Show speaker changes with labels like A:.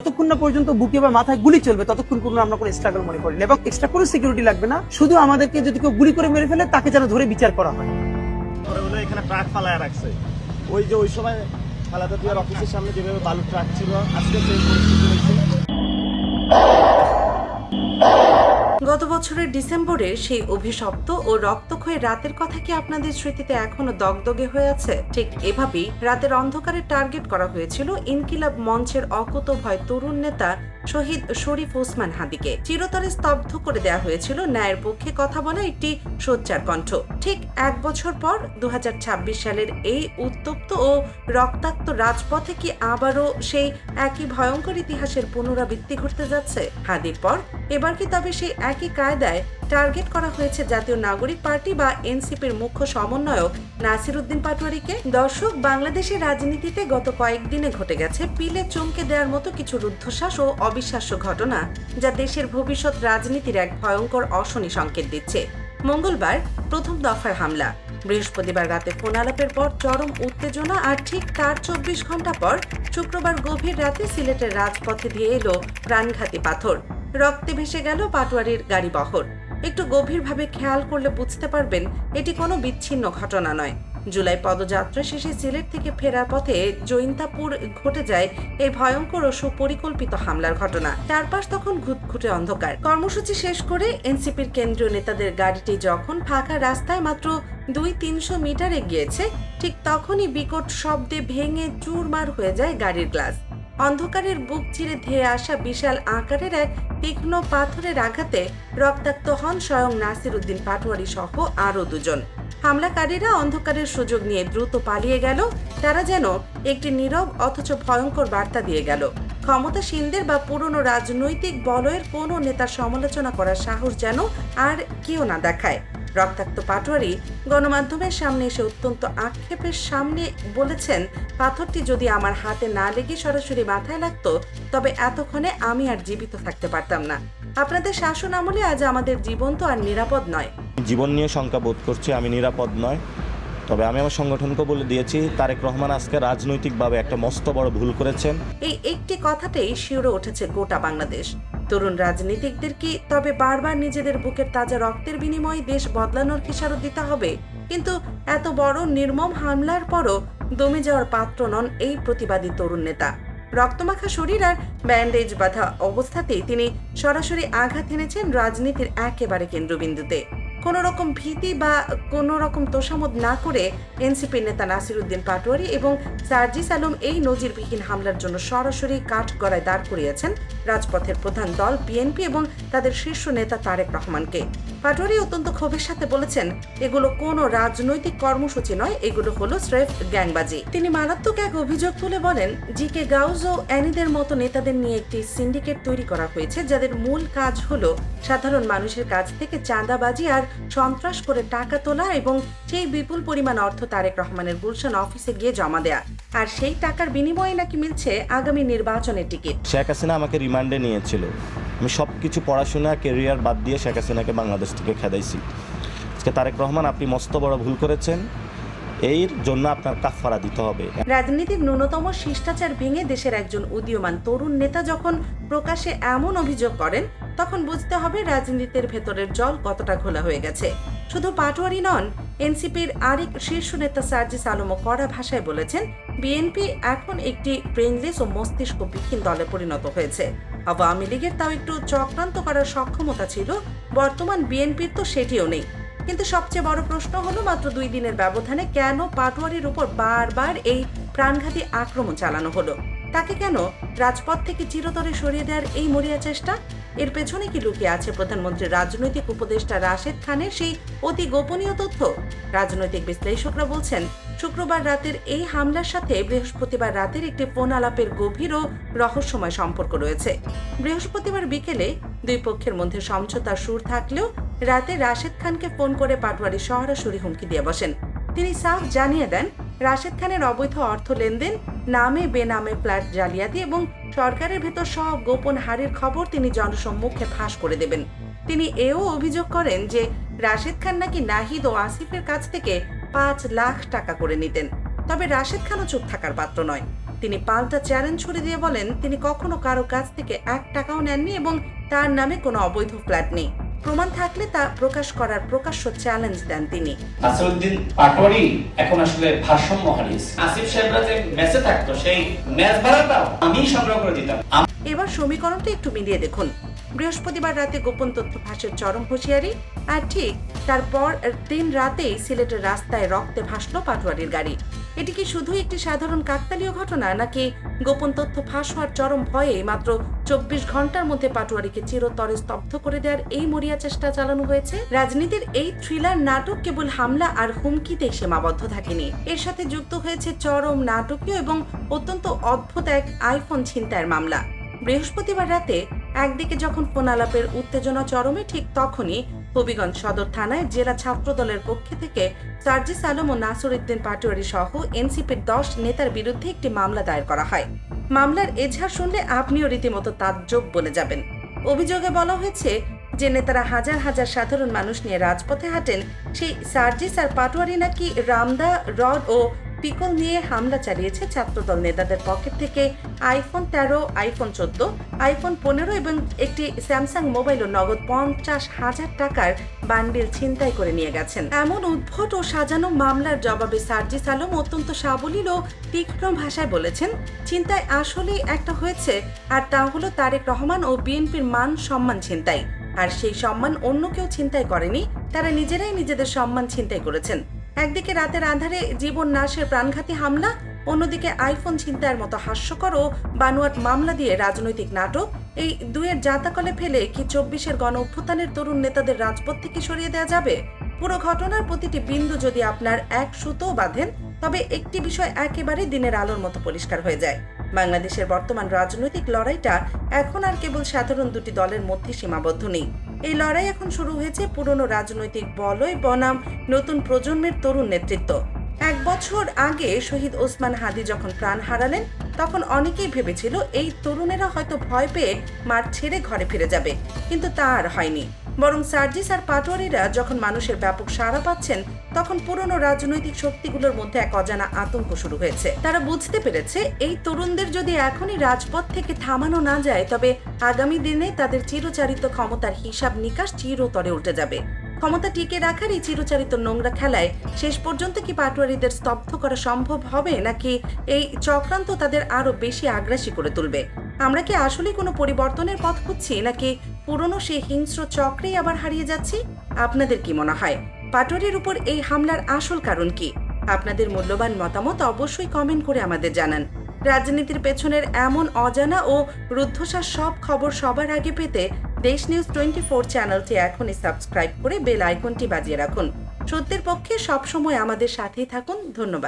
A: যতক্ষণ না পর্যন্ত বুকে বা মাথায় গুলি চলবে ততক্ষণ কোনো আমরা কোনো স্ট্রাগল মনে করি না, এবং এক্সট্রা কোনো সিকিউরিটি লাগবে না। শুধু আমাদেরকে যদি কেউ গুলি করে মেরে ফেলে তাকে যেন ধরে বিচার করা হয়।
B: এখানে ট্রাক ফালায় রাখছে, ওই যে ওই সময় খালেদা জিয়ার অফিসের সামনে যেভাবে বালুর ট্রাক ছিল, আজকে সেই পরিস্থিতি হয়েছে।
C: গত বছরের ডিসেম্বরে সেই অভিশপ্ত ও রক্তক্ষয়ী রাতের কথা কি আপনাদের স্মৃতিতে এখনো দগদগে হয়ে আছে? ঠিক এভাবেই রাতের অন্ধকারে টার্গেট করা হয়েছিল ইনকিলাব মঞ্চের অকুতোভয় তরুণ নেতা শহীদ শরীফ ওসমান হাদিকে। চিরতরে স্তব্ধ করে দেওয়া হয়েছিল ন্যায়ের পক্ষে কথা বলা একটি সোচ্চার কণ্ঠ। ঠিক এক বছর পর 2026 সালের এই উত্তপ্ত ও রক্তাক্ত রাজপথে কি আবারও সেই একই ভয়ঙ্কর ইতিহাসের পুনরাবৃত্তি ঘটতে যাচ্ছে? হাদির পর এবার কি তবে সেই একই কায়দায় টার্গেট করা হয়েছে জাতীয় নাগরিক পার্টি বা এনসিপির মুখ্য সমন্বয়ক নাসির উদ্দিন পাটোয়ারিকে? দর্শক, বাংলাদেশের রাজনীতিতে গত কয়েকদিনে ঘটে গেছে পিলে চমকে দেওয়ার মতো কিছু রুদ্ধশ্বাস ও অবিশ্বাস্য ঘটনা, যা দেশের ভবিষ্যৎ রাজনীতির এক ভয়ঙ্কর অশনি সংকেত দিচ্ছে। মঙ্গলবার প্রথম দফার হামলা, বৃহস্পতিবার রাতে ফোন আলাপের পর চরম উত্তেজনা, আর ঠিক তার 24 ঘন্টা পর শুক্রবার গভীর রাতে সিলেটের রাজপথে দিয়ে এলো প্রাণঘাতী পাথর। রক্তে ভেসে গেল পাটোয়ারির গাড়ি বহর। একটু গভীরভাবে খেয়াল করলে বুঝতে পারবেন এটি কোনো বিচ্ছিন্ন ঘটনা নয়। জুলাই পদযাত্রা শেষে সিলেট থেকে ফেরার পথে জৈন্তাপুর ঘটে যায় এই ভয়ঙ্কর ও সুপরিকল্পিত হামলার ঘটনা। চারপাশ তখন ঘুটঘুটে অন্ধকার। কর্মসূচি শেষ করে এনসিপির কেন্দ্রীয় নেতাদের গাড়িটি যখন ফাঁকা রাস্তায় মাত্র 200-300 মিটার এগিয়েছে, ঠিক তখনই বিকট শব্দে ভেঙে চুরমার হয়ে যায় গাড়ির গ্লাস। অন্ধকারের বুক চিরে ধেয়ে আসা বিশাল আকারের এক তীক্ষ্ণ পাথরের আঘাতে রক্তাক্ত হন স্বয়ং নাসির উদ্দিন পাটোয়ারি সহ আরও দুজন। হামলাকারীরা অন্ধকারের সুযোগ নিয়ে দ্রুত পালিয়ে গেল। তারা যেন একটি নীরব অথচ ভয়ঙ্কর বার্তা দিয়ে গেল। ক্ষমতাসীনদের বা পুরনো রাজনৈতিক বলয়ের কোনো নেতার সমালোচনা করার সাহস যেন আর কেউ না দেখায়। রক্তাক্ত পাটোয়ারি গণমাধ্যমের সামনে এসে অত্যন্ত আক্ষেপের সামনে বলেছেন, পাথরটি যদি আমার হাতে না লেগে সরাসরি মাথায় লাগতো তবে এতক্ষণে আমি আর জীবিত থাকতে পারতাম না। আপনাদের শাসন আমলে আজ আমাদের জীবন তো আর নিরাপদ নয়।
B: জীবন নিয়ে শঙ্কা বোধ করছি, আমি নিরাপদ নয়। তবে আমি আমার সংগঠনকে বলে দিয়েছি, তারেক রহমান আজকে রাজনৈতিকভাবে একটা মস্ত বড় ভুল করেছেন।
C: এই একটি কথাতেই শিউরে উঠেছে গোটা বাংলাদেশ। তরুণ রাজনীতিকদের কি তবে বারবার নিজেদের বুকের তাজা রক্তের বিনিময়ে দেশ বদলানোর খেসারত দিতে হবে? কিন্তু এত বড় নির্মম হামলার পরও দমে যাওয়ার পাত্র নন এই প্রতিবাদী তরুণ নেতা। রক্তমাখা শরীর আর ব্যান্ডেজ বাঁধা অবস্থাতেই তিনি সরাসরি আঘাত এনেছেন রাজনীতির একেবারে কেন্দ্রবিন্দুতে। কোনো রকম ভীতি বা কোনো রকম তোষামোদ না করে এনসিপির নেতা নাসির উদ্দিন পাটোয়ারি এবং সার্জিস আলম এই নজিরবিহীন হামলার জন্য সরাসরি কাঠগড়ায় দাঁড় করিয়েছেন রাজপথের প্রধান দল বিএনপি এবং তাদের শীর্ষ নেতা তারেক রহমানকে। পাটোয়ারি অত্যন্ত ক্ষোভের সাথে বলেছেন, এগুলো কোনো রাজনৈতিক কর্মসূচি নয়, এগুলো হলো স্রেফ গ্যাংবাজি। তিনি মারাত্মক এক অভিযোগ তুলে বলেন, জিকে গাউজ ও অ্যানিদের মতো নেতাদের নিয়ে একটি সিন্ডিকেট তৈরি করা হয়েছে, যাদের মূল কাজ হলো সাধারণ মানুষের কাছ থেকে চাঁদাবাজি আর সন্ত্রাস করে টাকা তোলা এবং সেই বিপুল পরিমাণ অর্থ তারেক রহমানের গুলশান অফিসে গিয়ে জমা দেয়া, আর সেই টাকার বিনিময়ে নাকি মিলছে আগামী নির্বাচনের টিকিট।
B: শেখ হাসিনা আমাকে রিমান্ডে নিয়েছিল, আমি সবকিছু পড়াশোনা কেরিয়ার বাদ দিয়ে শেখ হাসিনাকে বাংলাদেশ থেকে খেদাইছি। আজকে তারেক রহমান, আপনি মস্ত বড় ভুল করেছেন, এর জন্য আপনার কাফারা দিতে হবে।
C: রাজনীতির ন্যূনতম শিষ্টাচার ভেঙে দেশের একজন উদীয়মান তরুণ নেতা যখন প্রকাশ্যে এমন অভিযোগ করেন, তখন বুঝতে হবে রাজনীতির ভেতরের জল কতটা ঘোলা হয়ে গেছে। শুধু পাটোয়ারি নন, এনসিপির আরেক শীর্ষ নেতা সার্জিস আলমও কড়া ভাষায় বলেছেন, বিএনপি এখন একটি ব্রেনলেস ও মস্তিষ্কবিহীন দলে পরিণত হয়েছে। আওয়ামী লীগের তাও একটু চক্রান্ত করার সক্ষমতা ছিল, বর্তমান বিএনপির তো সেটিও নেই। কিন্তু সবচেয়ে বড় প্রশ্ন হলো, মাত্র 2 দিনের ব্যবধানে কেন পাটোয়ারির উপর বারবার এই প্রাণঘাতী আক্রমণ চালানো হলো? তাকে কেন রাজপথ থেকে চিরতরে সরিয়ে দেওয়ার এই মরিয়া চেষ্টা? এর পেছনে কি লুকিয়ে আছে প্রধানমন্ত্রীর রাজনৈতিক উপদেষ্টা রাশেদ খানের সেই অতি গোপনীয় তথ্য? রাজনৈতিক বিশ্লেষকরা বলছেন, শুক্রবার রাতের এই হামলার সাথে বৃহস্পতিবার রাতের একটি ফোন আলাপের গভীর ও রহস্যময় সম্পর্ক রয়েছে। বৃহস্পতিবার বিকেলে দুই পক্ষের মধ্যে সমঝোতার সুর থাকলেও রাতে রাশেদ খানকে ফোন করে পাটোয়ারি সরাসরি হুমকি দিয়ে বসেন। তিনি সাফ জানিয়ে দেন, রাশেদ খানের অবৈধ অর্থ লেনদেন, নামে বেনামে ফ্ল্যাট জালিয়াতি এবং সরকারের ভেতর সব গোপন হারের খবর তিনি জনসম্মুখে ফাঁস করে দেবেন। তিনি এও অভিযোগ করেন যে রাশেদ খান নাকি নাহিদ ও আসিফের কাছ থেকে 5 লাখ টাকা করে নিতেন। তবে রাশেদ খানও চুপ থাকার পাত্র নয়। তিনি পাল্টা চ্যালেঞ্জ ছুড়ে দিয়ে বলেন তিনি কখনো কারো কাছ থেকে 1 টাকাও নেননি এবং তার নামে কোনো অবৈধ ফ্ল্যাট নেই। প্রমাণ থাকলে তা প্রকাশ করার প্রকাশ্য চ্যালেঞ্জ দেন তিনি।
D: নাসিরউদ্দিন পাটোয়ারি এখন আসলে ভারসাম্য হারিয়েছে। আসিফ সাহেবরা যে ম্যাচে থাকতো সেই ম্যাচ ভাড়াটাও আমি সংগ্রহ করে দিতাম।
C: এবার সমীকরণটা একটু মিলিয়ে দেখুন। বৃহস্পতিবার রাতে গোপন তথ্য ফাঁসের চরম হুঁশিয়ারি, আর ঠিক তারপর দিন রাতেই সিলেটের রাস্তায় রক্তে ভাসলো পাটোয়ারির গাড়ি। এটি কি শুধু একটি সাধারণ কাকতালীয় ঘটনা, নাকি গোপন তথ্য ফাঁস হওয়ার চরম ভয়ে মাত্র 24 ঘন্টার মধ্যে পাটোয়ারিকে চিরতরে স্তব্ধ করে দেওয়ার এই মরিয়া চেষ্টা চালানো হয়েছে? রাজনীতির এই থ্রিলার নাটক কেবল হামলা আর হুমকিতেই সীমাবদ্ধ থাকেনি, এর সাথে যুক্ত হয়েছে চরম নাটকীয় এবং অত্যন্ত অদ্ভুত এক আইফোন ছিনতাইয়ের মামলা। বৃহস্পতিবার রাতে একদিকে যখন ফোন আলাপের উত্তেজনা চরমে, ঠিক তখনই হবিগঞ্জ সদর থানায় জেলা ছাত্রদলের পক্ষ থেকে সার্জিস আলম ও নাসিরউদ্দিন পাটোয়ারি সহ এনসিপির 10 নেতার বিরুদ্ধে একটি মামলা দায়ের করা হয়। মামলার এজাহার শুনলে আপনিও রীতিমতো তাজ্জব বলে যাবেন। অভিযোগে বলা হয়েছে যে নেতারা হাজার হাজার সাধারণ মানুষ নিয়ে রাজপথে হাঁটেন, সেই সার্জিস আর পাটোয়ারি নাকি রামদা, রড ও পিকল নিয়ে হামলা চালিয়েছে ছাত্রদল নেতাদের পকেট থেকে আইফোন 13, আইফোন 14, আইফোন 15 এবং একটি স্যামসাং মোবাইল ও নগদ 50,000 টাকার বান্ডিল ছিনতাই করে নিয়ে গেছেন। এমন উদ্ভট ও সাজানো মামলার জবাবে সার্জিস আলম অত্যন্ত সাবলীল ও তীক্ষ্ণ ভাষায় বলেছেন, ছিনতাই আসলেই একটা হয়েছে, আর তা হলো তারেক রহমান ও বিএনপির মান সম্মান ছিনতাই। আর সেই সম্মান অন্য কেউ ছিনতাই করেনি, তারা নিজেরাই নিজেদের সম্মান ছিনতাই করেছেন। একদিকে রাতের আধারে জীবন নাশের প্রাণঘাতী হামলা, অন্যদিকে আইফোন ছিনতাইয়ের মতো হাস্যকর ও বানোয়াট মামলা দিয়ে রাজনৈতিক নাটক। এই দুয়ের জাতাকলে ফেলে কি 24-এর গণ অভ্যুত্থানের তরুণ নেতাদের রাজপথ থেকে সরিয়ে দেওয়া যাবে? পুরো ঘটনার প্রতিটি বিন্দু যদি আপনার এক সুতো বাঁধেন, তবে একটি বিষয় একেবারে দিনের আলোর মতো পরিষ্কার হয়ে যায়। বাংলাদেশের বর্তমান রাজনৈতিক লড়াইটা এখন আর কেবল সাধারণ দুটি দলের মধ্যে সীমাবদ্ধ নেই। এই লড়াই এখন শুরু হয়েছে পুরনো রাজনৈতিক বলয় বনাম নতুন প্রজন্মের তরুণ নেতৃত্ব। 1 বছর আগে শহীদ ওসমান হাদি যখন প্রাণ হারালেন, তখন অনেকেই ভেবেছিল এই তরুণেরা হয়তো ভয় পেয়ে মাঠ ছেড়ে ঘরে ফিরে যাবে, কিন্তু তা আর হয়নি। বরং সার্জিস আর পাটোয়ারিরা যখন মানুষের ব্যাপক সাড়া পাচ্ছেন, তখন পুরনো রাজনৈতিক শক্তিগুলোর মধ্যে এক অজানা আতঙ্ক শুরু হয়েছে। তারা বুঝতে পেরেছে এই তরুণদের যদি এখনই রাজপথ থেকে থামানো না যায়, তবে আগামী দিনে তাদের চিরচারিত ক্ষমতার হিসাব নিকাশ চিরতরে উল্টে যাবে। ক্ষমতা টিকে রাখার এই চিরচারিত নোংরা খেলায় শেষ পর্যন্ত কি পাটোয়ারিদের স্তব্ধ করা সম্ভব হবে, নাকি এই চক্রান্ত তাদের আরো বেশি আগ্রাসী করে তুলবে? আমরা কি আসলে কোনো পরিবর্তনের পথ খুঁজছি, নাকি পুরনো সেই হিংস্র চক্রেই আবার হারিয়ে যাচ্ছি? আপনাদের কি মনে হয়, পাটোয়ারির উপর এই হামলার আসল কারণ কি? আপনাদের মূল্যবান মতামত অবশ্যই কমেন্ট করে আমাদের জানান। রাজনীতির পেছনের এমন অজানা ও রুদ্ধশ্বাস সব খবর সবার আগে পেতে দেশ নিউজ 24 চ্যানেলটি এখনই সাবস্ক্রাইব করে বেল আইকনটি বাজিয়ে রাখুন। সত্যের পক্ষে সবসময় আমাদের সাথেই থাকুন। ধন্যবাদ।